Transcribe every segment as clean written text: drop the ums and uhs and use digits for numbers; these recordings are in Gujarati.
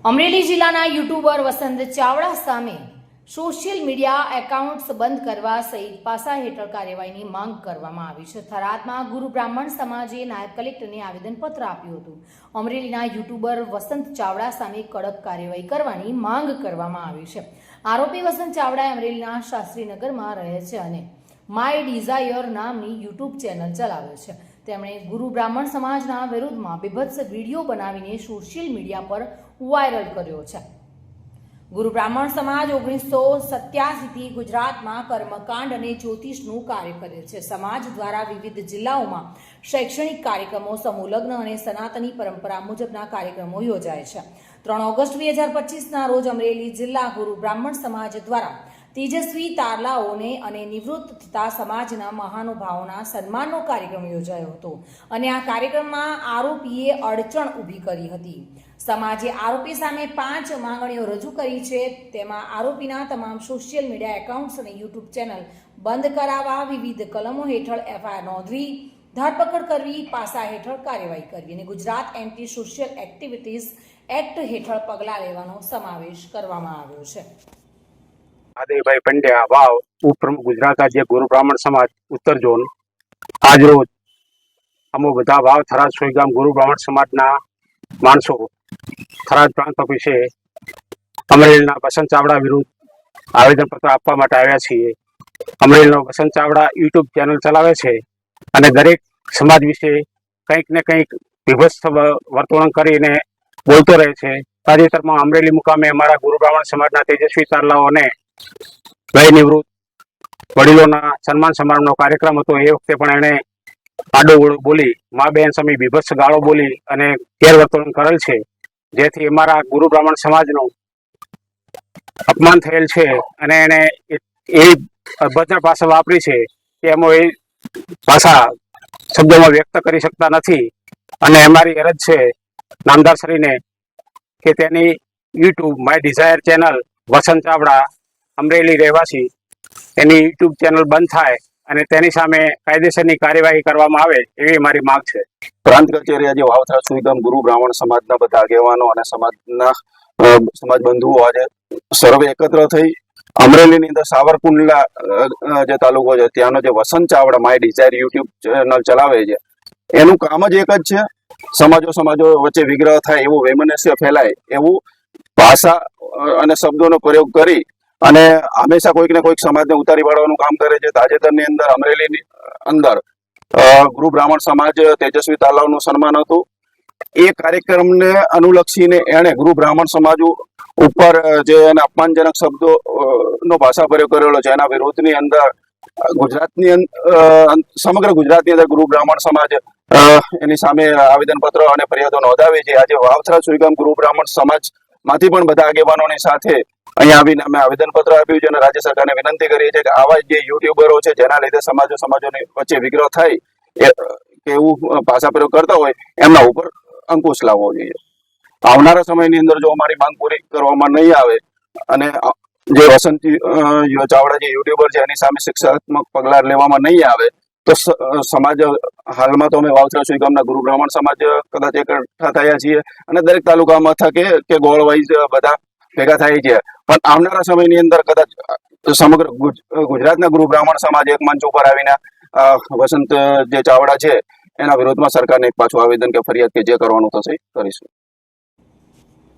અમરેલી જિલ્લાના યુટ્યુબર વસંત ચાવડા સામે સોશિયલ મીડિયા એકાઉન્ટ્સ બંધ કરવા સહિત પાસા હેઠળ કાર્યવાહીની માંગ કરવામાં આવી છે। થરાદમાં ગુરુ બ્રાહ્મણ સમાજે નાયબ કલેક્ટરને આવેદનપત્ર આપ્યું હતું। અમરેલીના યુટ્યુબર વસંત ચાવડા સામે કડક કાર્યવાહી કરવાની માંગ કરવામાં આવી છે। આરોપી વસંત ચાવડા અમરેલીના શાસ્ત્રીનગરમાં રહે છે અને માય ડિઝાયર નામની યુટ્યુબ ચેનલ ચલાવે છે। તેમણે ગુરુ બ્રાહ્મણ સમાજના વિરુદ્ધમાં બીભત્સ વિડીયો બનાવીને સોશિયલ મીડિયા પર વાયરલ કર્યો છે। ગુરુ બ્રાહ્મણ સમાજ 1987થી ગુજરાતમાં કર્મકાંડ અને જ્યોતિષનું કાર્ય કરે છે। સમાજ દ્વારા વિવિધ જિલ્લાઓમાં શૈક્ષણિક કાર્યક્રમો, સમૂહ લગ્ન અને સનાતની પરંપરા મુજબના કાર્યક્રમો યોજાય છે। 3 ઓગસ્ટ 2025ના રોજ અમરેલી જિલ્લા ગુરુ બ્રાહ્મણ સમાજ દ્વારા તેજસ્વી તારલાઓને અને નિવૃત્ત થતા સમાજના મહાનુભાવોના સન્માનનો કાર્યક્રમ યોજાયો હતો અને આ કાર્યક્રમમાં આરોપીએ અડચણ ઊભી કરી હતી। સમાજે આરોપી સામે 5 માંગણીઓ રજૂ કરી છે। તેમાં આરોપીના તમામ સોશિયલ મીડિયા એકાઉન્ટ્સ અને યુટ્યુબ ચેનલ બંધ કરાવવા, વિવિધ કલમો હેઠળ એફઆઈઆર નોંધવી, ધરપકડ કરવી, પાસા હેઠળ કાર્યવાહી કરવી અને Gujarat anti social activities act હેઠળ પગલાં લેવાનો સમાવેશ કરવામાં આવ્યો છે। આદિભાઈ પંડ્યા વાવ ઉપપ્રમુખ ગુજરાત રાજ્ય ગુરુ બ્રાહ્મણ સમાજ ઉત્તર ઝોન આજ રોજ અમો બધા વાવ થરાદ સોઈગામ ગુરુ બ્રાહ્મણ સમાજના માણસો થરાદ પ્રાંત ઓફિસે અમરેલીના વસંત ચાવડા વિરુદ્ધ આવેદનપત્ર આપવા માટે આવ્યા છીએ। અમરેલીનો વસંત ચાવડા યુટ્યુબ ચેનલ ચલાવે છે અને દરેક સમાજ વિશે કંઈક ને કંઈક વિભત્સ વર્તણૂક કરીને બોલતો રહે છે। તાજેતરમાં અમરેલી મુકામે અમારા ગુરુ બ્રાહ્મણ સમાજના તેજસ્વી તારલાઓને વય નિવૃત્ત વડીલોના સન્માન સમારંભનો કાર્યક્રમ હતો। એ વખતે પણ એણે આડોવડો બોલી, મા બહેન સામે બીભત્સ ગાળો બોલી અને ગેરવર્તણૂક કરેલ છે, જેથી અમારા ગુરુ બ્રાહ્મણ સમાજનું અપમાન થયેલ છે અને એને એ અભદ્ર ભાષા વાપરી છે કે એમાં એ ભાષા શબ્દોમાં વ્યક્ત કરી શકતા નથી અને અમારી અરજ છે નામદારશ્રીને કે તેની યુટ્યુબ માય ડિઝાયર ચેનલ વસંત ચાવડા અમરેલી રહેવાસી એની યુટ્યુબ ચેનલ બંધ થાય અને તેની સામે કાયદેસરની કાર્યવાહી કરવામાં આવે એવી મારી માંગ છે। પ્રાંત કચેરી આજે વાવથરા સુઈગામ ગુરુ બ્રાહ્મણ સમાજના બધા આગેવાનો અને સમાજના સમાજ બંધુઓ આજે સર્વે એકત્ર થઈ અમરેલીની અંદર સાવરકુંડલા જે તાલુકો છે ત્યાંનો જે Vasant Chavda my desire YouTube channel ચલાવે છે એનું કામ જ એક જ છે સમાજો વચ્ચે વિગ્રહ થાય, એવું વૈમનસ્ય ફેલાય એવું ભાષા અને શબ્દોનો પ્રયોગ કરી અને હંમેશા કોઈક ને કોઈક સમાજને ઉતારી પાડવાનું કામ કરે છે। તાજેતરની અંદર અમરેલીની અંદર ગુરુ બ્રાહ્મણ સમાજ તેજસ્વી તાલાવનું સન્માન હતું। એ કાર્યક્રમને અનુલક્ષીને એણે ગુરુ બ્રાહ્મણ સમાજ ઉપર જે એને અપમાનજનક શબ્દો નો ભાષા પ્રયોગ કરેલો છે એના વિરોધની અંદર ગુજરાતની સમગ્ર ગુજરાતની અંદર ગુરુ બ્રાહ્મણ સમાજ એની સામે આવેદનપત્ર અને ફરિયાદો નોંધાવી છે। આજે વાવથરા સુઈગામ ગુરુ બ્રાહ્મણ સમાજ માંથી પણ બધા આગેવાનોની સાથે અહીંયા આવીને અમે આવેદનપત્ર આપ્યું છે અને રાજ્ય સરકારને વિનંતી કરીએ છીએ કે આવા જે યુટ્યુબરો છે જેના લીધે સમાજોની વચ્ચે વિગ્રહ થાય કે એવું ભાષા પ્રયોગ કરતા હોય એમના ઉપર અંકુશ લાવવો જોઈએ। આવનારા સમયની અંદર જો અમારી માંગ પૂરી કરવામાં નહીં આવે અને જે વસંત ચાવડા જે યુટ્યુબર છે એની સામે શિક્ષાત્મક પગલાં લેવામાં નહીં આવે તો સમાજ હાલમાં તો અમે વાવથરા સુઈગામના ગુરુ બ્રાહ્મણ સમાજ કદાચ એકઠા થયા છીએ અને દરેક તાલુકા મથકે કે ગોળ વાઇઝ બધા ભેગા થાય છે, પણ આવનારા સમયની અંદર કદાચ સમગ્ર ગુજરાતના ગુરુ બ્રાહ્મણ સમાજ એક મંચ ઉપર આવીને વસંત જે ચાવડા છે એના વિરોધમાં સરકારને એક પાછું આવેદન કે ફરિયાદ કે જે કરવાનું થશે કરીશું।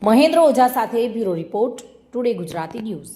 મહેન્દ્ર ઓઝા સાથે bureau report, today Gujarati news.